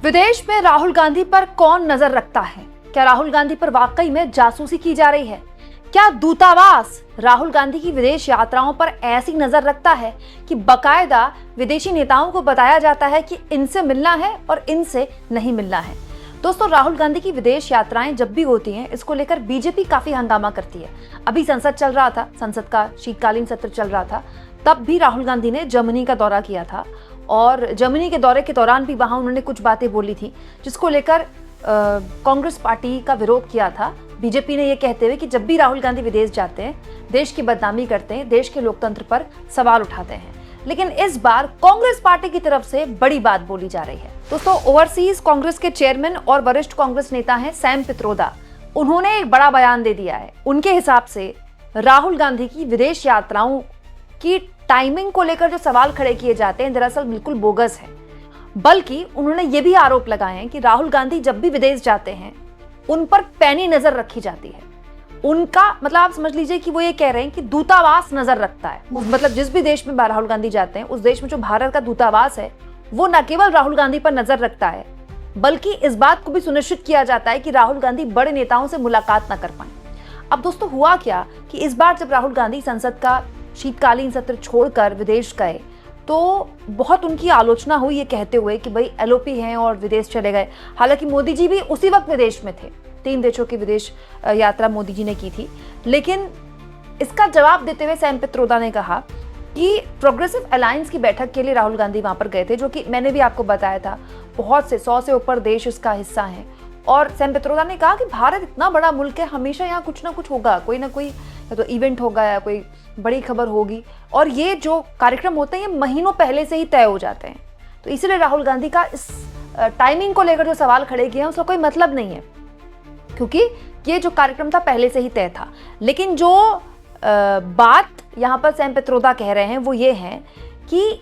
विदेश में राहुल गांधी पर कौन नजर रखता है? क्या राहुल गांधी पर वाकई में जासूसी की जा रही है? क्या दूतावास राहुल गांधी की विदेश यात्राओं पर ऐसी नजर रखता है कि बकायदा विदेशी नेताओं को बताया जाता है कि इनसे मिलना है और इनसे नहीं मिलना है? दोस्तों, राहुल गांधी की विदेश यात्राएं जब भी होती हैं, इसको लेकर बीजेपी काफी हंगामा करती है। अभी संसद चल रहा था, संसद का शीतकालीन सत्र चल रहा था, तब भी राहुल गांधी ने जर्मनी का दौरा किया था और जर्मनी के दौरे के दौरान भी वहां उन्होंने कुछ बातें बोली थी जिसको लेकर कांग्रेस पार्टी का विरोध किया था, बीजेपी ने ये कहते हुए कि जब भी राहुल गांधी विदेश जाते हैं, देश की बदनामी करते हैं, देश के लोकतंत्र पर सवाल उठाते हैं। लेकिन इस बार कांग्रेस पार्टी की तरफ से बड़ी बात बोली जा रही है। दोस्तों, ओवरसीज कांग्रेस के चेयरमैन और वरिष्ठ कांग्रेस नेता हैं सैम पित्रोदा। उन्होंने एक बड़ा बयान दे दिया है। उनके हिसाब से राहुल गांधी की विदेश यात्राओं की टाइमिंग को लेकर जो सवाल खड़े किए जाते हैं, दरअसल बिल्कुल बोगस है। बल्कि उन्होंने ये भी आरोप लगाए हैं कि राहुल गांधी जब भी विदेश जाते हैं, उन पर पैनी नजर रखी जाती है। उनका मतलब आप समझ लीजिए कि वो ये कह रहे हैं कि दूतावास नजर रखता है। मतलब जिस भी देश में राहुल गांधी जाते हैं, उस देश में जो भारत का दूतावास है, वो न केवल राहुल गांधी पर नजर रखता है, बल्कि इस बात को भी सुनिश्चित किया जाता है कि राहुल गांधी बड़े नेताओं से मुलाकात न कर पाए। अब दोस्तों, हुआ क्या कि इस बार जब राहुल गांधी संसद का शीतकालीन सत्र छोड़कर विदेश गए, तो बहुत उनकी आलोचना हुई ये कहते हुए कि भाई एलओपी हैं और विदेश चले गए। हालांकि मोदी जी भी उसी वक्त विदेश में थे, 3 देशों की विदेश यात्रा मोदी जी ने की थी। लेकिन इसका जवाब देते हुए सैम पित्रोदा ने कहा कि प्रोग्रेसिव अलायंस की बैठक के लिए राहुल गांधी वहां पर गए थे, जो कि मैंने भी आपको बताया था, बहुत से 100 से ऊपर देश इसका हिस्सा हैं। और सैम पित्रोदा ने कहा कि भारत इतना बड़ा मुल्क है, हमेशा यहाँ कुछ ना कुछ होगा, कोई ना कोई तो इवेंट होगा या कोई बड़ी खबर होगी, और ये जो कार्यक्रम होते हैं ये महीनों पहले से ही तय हो जाते हैं। तो इसलिए राहुल गांधी का इस टाइमिंग को लेकर जो सवाल खड़े किए हैं उसका कोई मतलब नहीं है, क्योंकि ये जो कार्यक्रम था पहले से ही तय था। लेकिन जो बात यहाँ पर सैम पित्रोदा कह रहे हैं वो ये है कि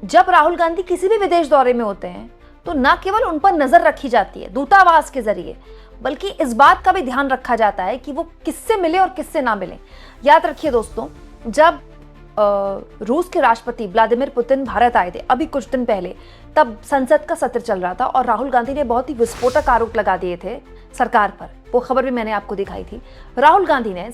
जब राहुल गांधी किसी भी विदेश दौरे में होते हैं, तो न केवल उन पर नजर रखी जाती है दूतावास के जरिए, बल्कि इस बात का भी ध्यान रखा जाता है कि वो किससे मिले और किससे ना मिले। याद रखिए दोस्तों, जब रूस के राष्ट्रपति व्लादिमीर पुतिन भारत आए थे अभी कुछ दिन पहले, तब संसद का सत्र चल रहा था और राहुल गांधी ने बहुत ही विस्फोटक आरोप लगा दिए थे सरकार पर। वो खबर भी मैंने आपको दिखाई थी। राहुल गांधी ने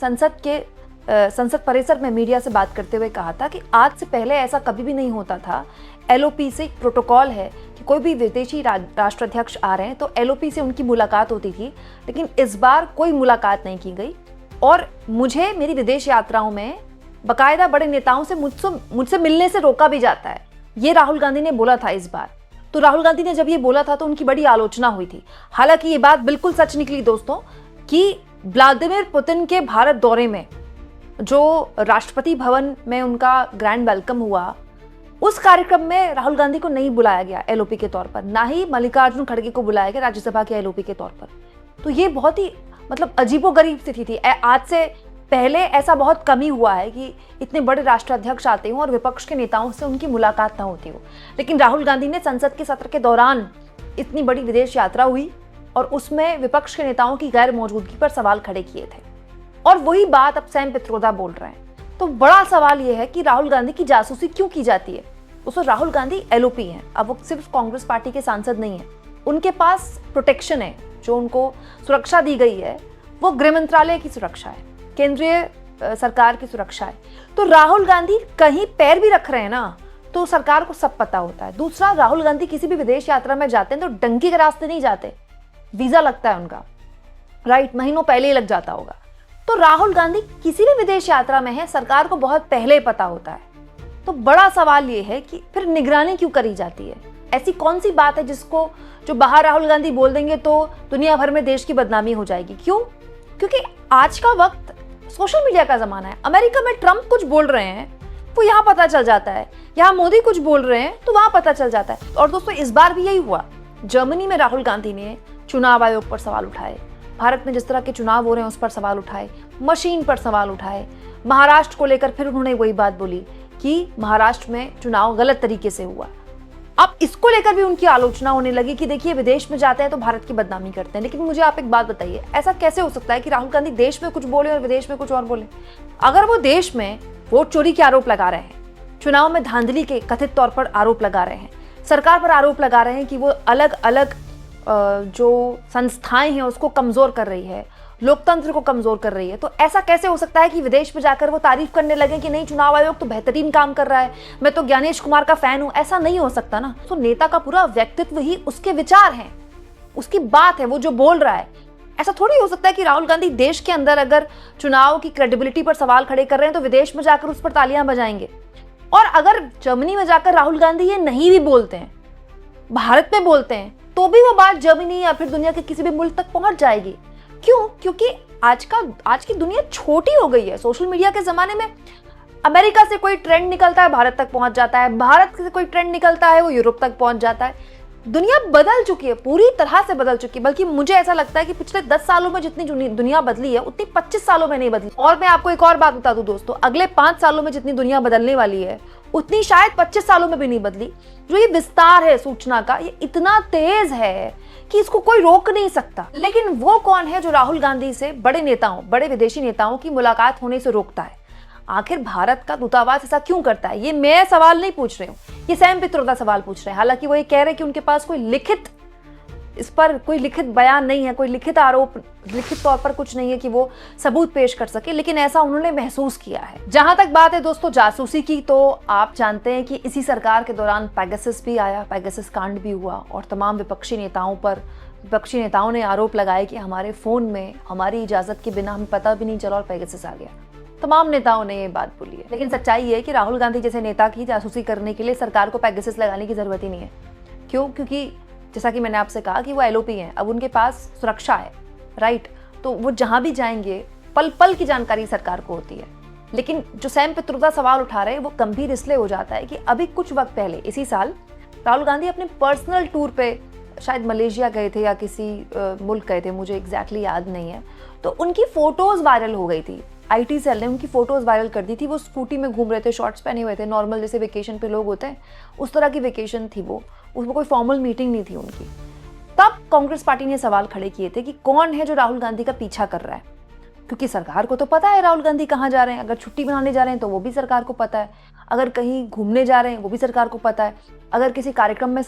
संसद परिसर में मीडिया से बात करते हुए कहा था कि आज से पहले ऐसा कभी भी नहीं होता था। एलओपी से एक प्रोटोकॉल है कि कोई भी विदेशी राष्ट्राध्यक्ष आ रहे हैं तो एलओपी से उनकी मुलाकात होती थी, लेकिन इस बार कोई मुलाकात नहीं की गई और मुझे मेरी विदेश यात्राओं में बकायदा बड़े नेताओं से मुझसे मिलने से रोका भी जाता है। ये राहुल गांधी ने बोला था इस बार। तो राहुल गांधी ने जब ये बोला था तो उनकी बड़ी आलोचना हुई थी। हालांकि ये बात बिल्कुल सच निकली दोस्तों कि व्लादिमीर पुतिन के भारत दौरे में जो राष्ट्रपति भवन में उनका ग्रैंड वेलकम हुआ, उस कार्यक्रम में राहुल गांधी को नहीं बुलाया गया एलओपी के तौर पर, ना ही मल्लिकार्जुन खड़गे को बुलाया गया राज्यसभा के एलओपी के तौर पर। तो ये बहुत ही मतलब अजीबोगरीब स्थिति थी। आज से पहले ऐसा बहुत कम ही हुआ है कि इतने बड़े राष्ट्राध्यक्ष आते हों और विपक्ष के नेताओं से उनकी मुलाकात ना होती हो। लेकिन राहुल गांधी ने संसद के सत्र के दौरान इतनी बड़ी विदेश यात्रा हुई और उसमें विपक्ष के नेताओं की गैर मौजूदगी पर सवाल खड़े किए थे, और वही बात अब सैम पित्रोदा बोल रहे हैं। तो बड़ा सवाल यह है कि राहुल गांधी की जासूसी क्यों की जाती है। उसको राहुल गांधी एलओपी हैं, अब वो सिर्फ कांग्रेस पार्टी के सांसद नहीं है, उनके पास प्रोटेक्शन है, जो उनको सुरक्षा दी गई है वो गृह मंत्रालय की सुरक्षा है, केंद्रीय सरकार की सुरक्षा है। तो राहुल गांधी कहीं पैर भी रख रहे हैं ना, तो सरकार को सब पता होता है। दूसरा, राहुल गांधी किसी भी विदेश यात्रा में जाते हैं तो डंकी के रास्ते नहीं जाते, वीजा लगता है उनका, राइट, महीनों पहले ही लग जाता होगा। तो राहुल गांधी किसी भी विदेश यात्रा में है, सरकार को बहुत पहले पता होता है। तो बड़ा सवाल ये है कि फिर निगरानी क्यों करी जाती है। ऐसी कौन सी बात है जिसको जो बाहर राहुल गांधी बोल देंगे तो दुनिया भर में देश की बदनामी हो जाएगी। क्यों? क्योंकि आज का वक्त सोशल मीडिया का जमाना है। अमेरिका में ट्रंप कुछ बोल रहे हैं वो यहाँ पता चल जाता है, यहाँ मोदी कुछ बोल रहे हैं तो वहां पता चल जाता है। और दोस्तों, इस बार भी यही हुआ। जर्मनी में राहुल गांधी ने चुनाव आयोग पर सवाल उठाए, भारत में जिस तरह के चुनाव हो रहे हैं उस पर सवाल उठाए, मशीन पर सवाल उठाए। महाराष्ट्र को लेकर फिर उन्होंने वही बात बोली कि महाराष्ट्र में चुनाव गलत तरीके से हुआ। अब इसको लेकर भी उनकी आलोचना होने लगी कि देखिए विदेश में जाते हैं तो भारत की बदनामी करते हैं। लेकिन मुझे आप एक बात बताइए, ऐसा कैसे हो सकता है कि राहुल गांधी देश में कुछ बोले और विदेश में कुछ और बोले? अगर वो देश में वोट चोरी के आरोप लगा रहे हैं, चुनाव में धांधली के कथित तौर पर आरोप लगा रहे हैं, सरकार पर आरोप लगा रहे हैं कि वो अलग अलग जो संस्थाएं हैं उसको कमजोर कर रही है, लोकतंत्र को कमजोर कर रही है। तो ऐसा कैसे हो सकता है कि विदेश में जाकर वो तारीफ करने लगे कि नहीं, चुनाव आयोग तो बेहतरीन काम कर रहा है, मैं तो ज्ञानेश कुमार का फैन हूं। ऐसा नहीं हो सकता ना। तो नेता का पूरा व्यक्तित्व ही उसके विचार हैं, उसकी बात है, वो जो बोल रहा है। ऐसा थोड़ी हो सकता है कि राहुल गांधी देश के अंदर अगर चुनाव की क्रेडिबिलिटी पर सवाल खड़े कर रहे हैं तो विदेश में जाकर उस पर तालियां बजाएंगे। और अगर जर्मनी में जाकर राहुल गांधी ये नहीं भी बोलते हैं, भारत में बोलते हैं, तो भी वो बात जर्मनी या फिर दुनिया के किसी भी मुल्क तक पहुंच जाएगी। क्यों? क्योंकि आज की दुनिया छोटी हो गई है। सोशल मीडिया के जमाने में अमेरिका से कोई ट्रेंड निकलता है, भारत तक पहुंच जाता है, भारत से कोई ट्रेंड निकलता है, वो यूरोप तक पहुंच जाता है। दुनिया बदल चुकी है, पूरी तरह से बदल चुकी है। बल्कि मुझे ऐसा लगता है कि पिछले 10 सालों में जितनी दुनिया बदली है उतनी 25 सालों में नहीं बदली। और मैं आपको एक और बात बता दूं दोस्तों, अगले 5 सालों में जितनी दुनिया बदलने वाली है उतनी शायद 25 सालों में भी नहीं बदली। जो ये विस्तार है सूचना का, ये इतना तेज है कि इसको कोई रोक नहीं सकता। लेकिन वो कौन है जो राहुल गांधी से, बड़े नेताओं, बड़े विदेशी नेताओं की मुलाकात होने से रोकता है? आखिर भारत का दूतावास ऐसा क्यों करता है? ये मैं सवाल नहीं पूछ रही हूँ, ये सैम पित्रोदा सवाल पूछ रहे हैं। हालांकि वो ये कह रहे हैं कि उनके पास इस पर कोई लिखित बयान नहीं है, कोई लिखित आरोप, लिखित तौर पर कुछ नहीं है कि वो सबूत पेश कर सके, लेकिन ऐसा उन्होंने महसूस किया है। जहां तक बात है दोस्तों जासूसी की, तो आप जानते हैं कि इसी सरकार के दौरान पेगासस भी आया, पेगासस कांड भी हुआ और तमाम विपक्षी नेताओं ने आरोप लगाए कि हमारे फोन में हमारी इजाजत के बिना हमें पता भी नहीं चला और पेगासस आ गया। तमाम नेताओं ने ये बात बोली है। लेकिन सच्चाई ये है कि राहुल गांधी जैसे नेता की जासूसी करने के लिए सरकार को पेगासस लगाने की जरूरत ही नहीं है। क्यों? क्योंकि जैसा कि मैंने आपसे कहा कि वो LOP हैं, अब उनके पास सुरक्षा है, राइट? तो वो जहां भी जाएंगे पल पल की जानकारी सरकार को होती है। लेकिन जो सैम पित्रोदा सवाल उठा रहे हैं वो गंभीर इसलिए हो जाता है कि अभी कुछ वक्त पहले, इसी साल, राहुल गांधी अपने पर्सनल टूर पे शायद मलेशिया गए थे या किसी मुल्क गए थे, मुझे एग्जैक्टली याद नहीं है। तो उनकी फोटोज वायरल हो गई थी, IT सेल ने उनकी फोटोज वायरल कर दी थी। वो स्कूटी में घूम रहे थे, शॉर्ट्स पहने हुए थे, नॉर्मल जैसे वेकेशन पे लोग होते हैं उस तरह की वेकेशन थी वो, उसमें कोई फॉर्मल मीटिंग नहीं थी उनकी। तब कांग्रेस पार्टी ने सवाल खड़े किए थे कि कौन है जो राहुल गांधी का पीछा कर रहा है, क्योंकि सरकार को तो पता है राहुल गांधी कहाँ जा रहे हैं। अगर छुट्टी मनाने जा रहे हैं तो वो भी सरकार को पता है, अगर कहीं घूमने जा रहे हैं वो भी सरकार को पता है, अगर किसी कार्यक्रम में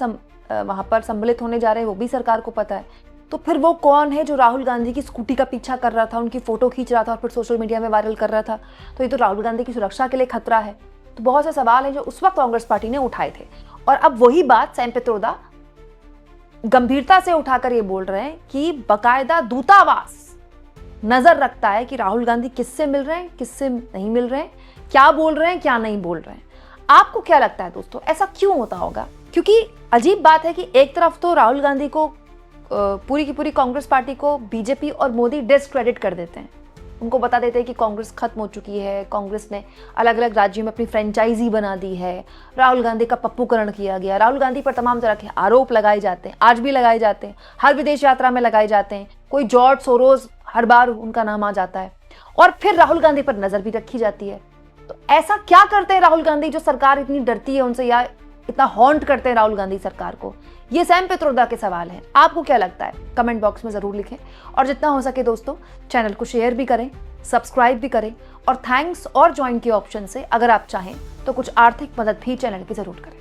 वहां पर सम्मिलित होने जा रहे हैं वो भी सरकार को पता है। तो फिर वो कौन है जो राहुल गांधी की स्कूटी का पीछा कर रहा था, उनकी फोटो खींच रहा था और फिर सोशल मीडिया में वायरल कर रहा था? तो ये तो राहुल गांधी की सुरक्षा के लिए खतरा है। तो बहुत से सवाल हैं जो उस वक्त कांग्रेस पार्टी ने उठाए थे और अब वही बात सैम पित्रोदा गंभीरता से उठाकर ये बोल रहे हैं कि बकायदा दूतावास नजर रखता है कि राहुल गांधी किससे मिल रहे हैं, किससे नहीं मिल रहे हैं, क्या बोल रहे हैं, क्या नहीं बोल रहे हैं। आपको क्या लगता है दोस्तों, ऐसा क्यों होता होगा? क्योंकि अजीब बात है कि एक तरफ तो राहुल गांधी को, पूरी की पूरी कांग्रेस पार्टी को बीजेपी और मोदी डिस्क्रेडिट कर देते हैं, उनको बता देते हैं कि कांग्रेस खत्म हो चुकी है, कांग्रेस ने अलग अलग राज्यों में अपनी फ्रेंचाइजी बना दी है, राहुल गांधी का पप्पूकरण किया गया, राहुल गांधी पर तमाम तरह के आरोप लगाए जाते हैं, आज भी लगाए जाते हैं, हर विदेश यात्रा में लगाए जाते हैं, कोई जॉर्ज सोरोस हर बार उनका नाम आ जाता है और फिर राहुल गांधी पर नजर भी रखी जाती है। तो ऐसा क्या करते हैं राहुल गांधी जो सरकार इतनी डरती है उनसे या इतना हॉन्ट करते हैं राहुल गांधी सरकार को? ये सैम पित्रोदा के सवाल हैं। आपको क्या लगता है? कमेंट बॉक्स में जरूर लिखें और जितना हो सके दोस्तों चैनल को शेयर भी करें, सब्सक्राइब भी करें और थैंक्स और ज्वाइन के ऑप्शन से अगर आप चाहें तो कुछ आर्थिक मदद भी चैनल की जरूर करें।